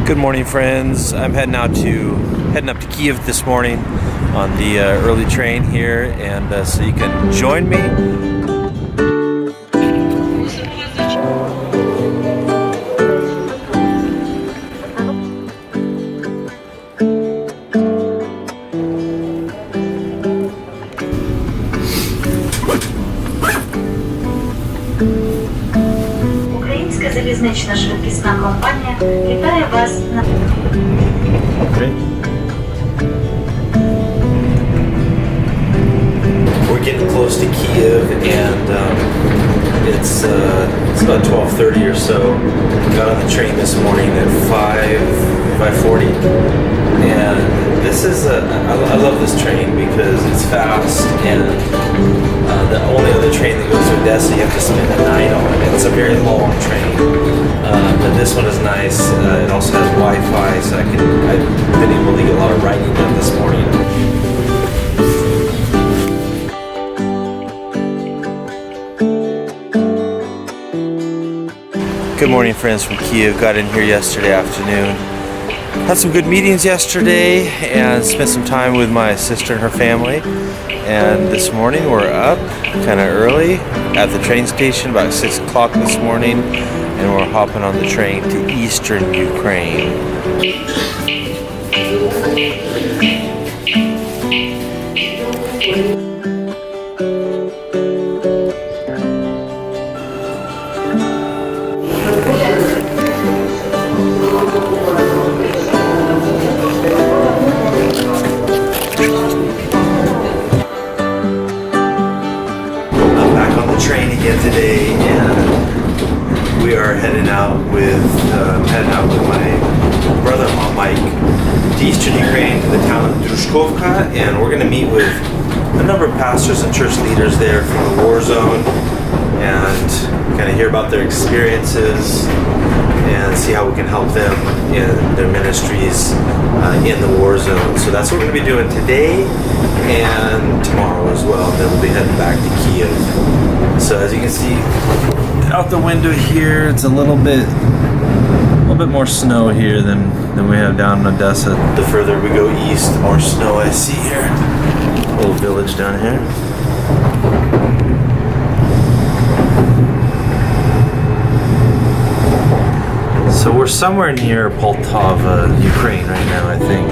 Good morning, friends. I'm heading up to Kiev this morning on the early train here, and so you can join me. Українська залізнична швидкісна компанія вітає вас на... We're getting close to Kiev, and it's about 12:30 or so. Got on the train this morning at 5:40, and this is I love this train because it's fast, and the only other train that goes to Odessa you have to spend the night on. It's a very long train, but this one is nice. It also has Wi-Fi, so I've been able to get a lot of writing done this morning. Good morning, friends from Kiev. Got in here yesterday afternoon. Had some good meetings yesterday and spent some time with my sister and her family. And this morning we're up kind of early at the train station, about 6 o'clock this morning, and we're hopping on the train to eastern Ukraine. Train again today, and we are heading out with my brother-in-law Mike to eastern Ukraine, to the town of Drushkovka, and we're going to meet with a number of pastors and church leaders there from the war zone and kind of hear about their experiences and see how we can help them in their ministries in the war zone. So that's what we're going to be doing today and tomorrow as well. Then we'll be heading back to Kiev. So as you can see out the window here, it's a little bit more snow here than we have down in Odessa. The further we go east, the more snow I see here. Little village down here. So we're somewhere near Poltava, Ukraine right now, I think.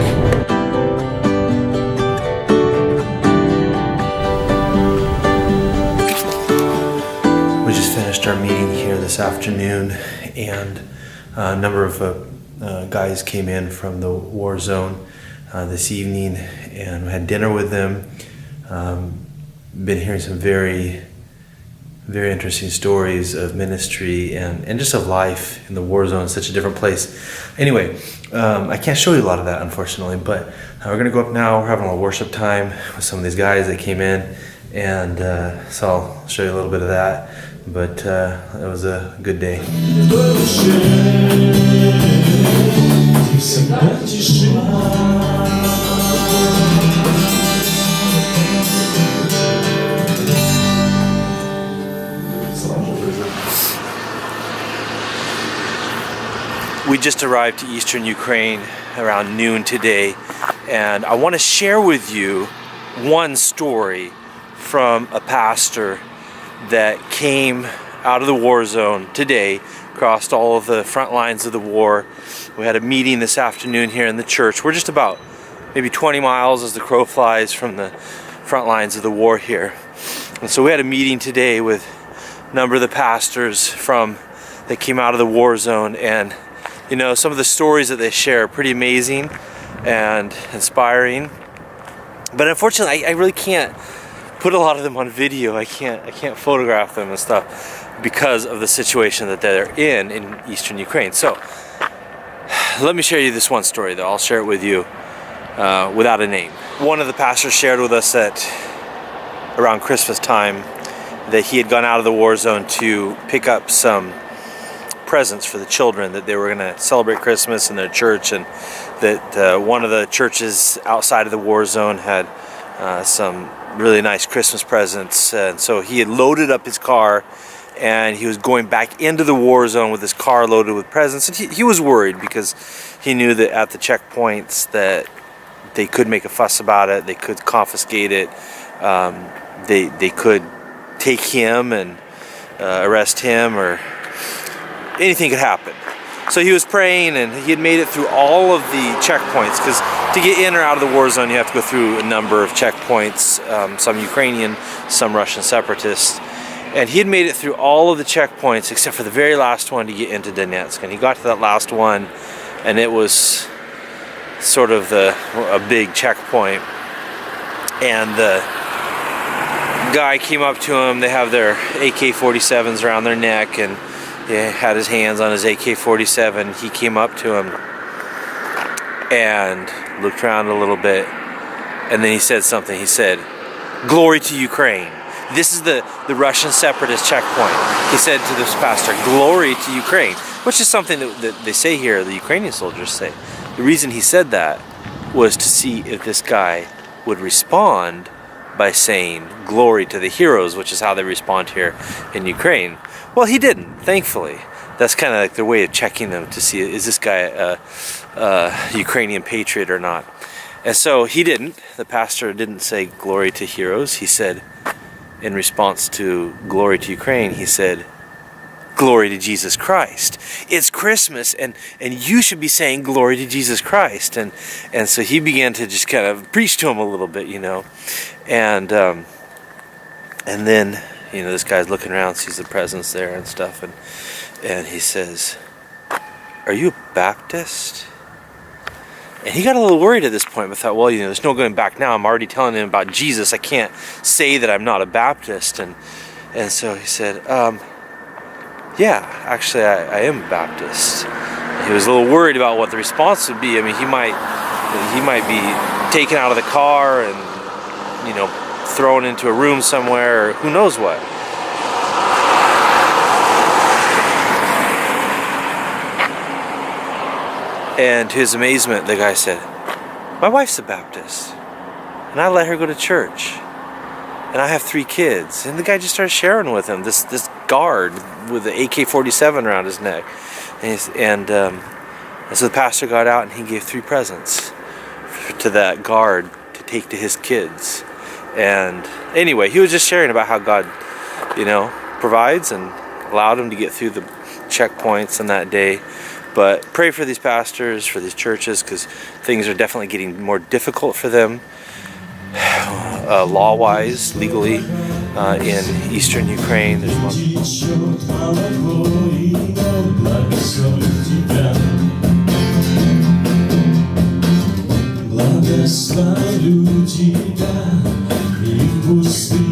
We just finished our meeting here this afternoon, and a number of guys came in from the war zone this evening, and we had dinner with them. Been hearing some very interesting stories of ministry and just of life in the war zone. It's such a different place. Anyway, I can't show you a lot of that, unfortunately, but we're going to go up now. We're having a little worship time with some of these guys that came in, and so I'll show you a little bit of that. But it was a good day. We just arrived to eastern Ukraine around noon today, and I want to share with you one story from a pastor that came out of the war zone today, crossed all of the front lines of the war. We had a meeting this afternoon here in the church. We're just about maybe 20 miles as the crow flies from the front lines of the war here. And so we had a meeting today with a number of the pastors that came out of the war zone, and you know, some of the stories that they share are pretty amazing and inspiring. But unfortunately, I really can't put a lot of them on video. I can't photograph them and stuff because of the situation that they're in eastern Ukraine. So let me share you this one story, though. I'll share it with you without a name. One of the pastors shared with us that around Christmas time that he had gone out of the war zone to pick up some presents for the children, that they were going to celebrate Christmas in their church, and that one of the churches outside of the war zone had some really nice Christmas presents. And so he had loaded up his car and he was going back into the war zone with his car loaded with presents. And he was worried because he knew that at the checkpoints that they could make a fuss about it, they could confiscate it, they could take him and arrest him, or anything could happen. So he was praying, and he had made it through all of the checkpoints, because to get in or out of the war zone you have to go through a number of checkpoints, some Ukrainian, some Russian separatists. And he had made it through all of the checkpoints except for the very last one to get into Donetsk. And he got to that last one, and it was sort of a big checkpoint. And the guy came up to him. They have their AK-47s around their neck, and he had his hands on his AK-47. He came up to him and looked around a little bit, and then he said something. He said, "Glory to Ukraine." This is the Russian separatist checkpoint. He said to this pastor, "Glory to Ukraine," which is something that they say here, the Ukrainian soldiers say. The reason he said that was to see if this guy would respond by saying "Glory to the heroes," which is how they respond here in Ukraine. Well, he didn't, thankfully. That's kind of like their way of checking them to see, is this guy a Ukrainian patriot or not. And so he didn't. The pastor didn't say "Glory to heroes." He said, in response to "Glory to Ukraine," he said, "Glory to Jesus Christ. It's Christmas, and you should be saying glory to Jesus Christ." And so he began to just kind of preach to him a little bit, and then this guy's looking around, sees the presents there and stuff, and he says, "Are you a Baptist?" And he got a little worried at this point, but thought, well, there's no going back now. I'm already telling him about Jesus. I can't say that I'm not a Baptist. And so he said, yeah, actually, I am a Baptist. He was a little worried about what the response would be. I mean, he might be taken out of the car and, thrown into a room somewhere, or who knows what. And to his amazement, the guy said, "My wife's a Baptist, and I let her go to church, and I have 3 kids." And the guy just started sharing with him, this guard with the AK-47 around his neck. And so the pastor got out, and he gave 3 presents to that guard to take to his kids. And anyway, he was just sharing about how God, provides and allowed him to get through the checkpoints on that day. But pray for these pastors, for these churches, because things are definitely getting more difficult for them, law-wise, legally, in eastern Ukraine. There's Благословлю тебя и в пустыне.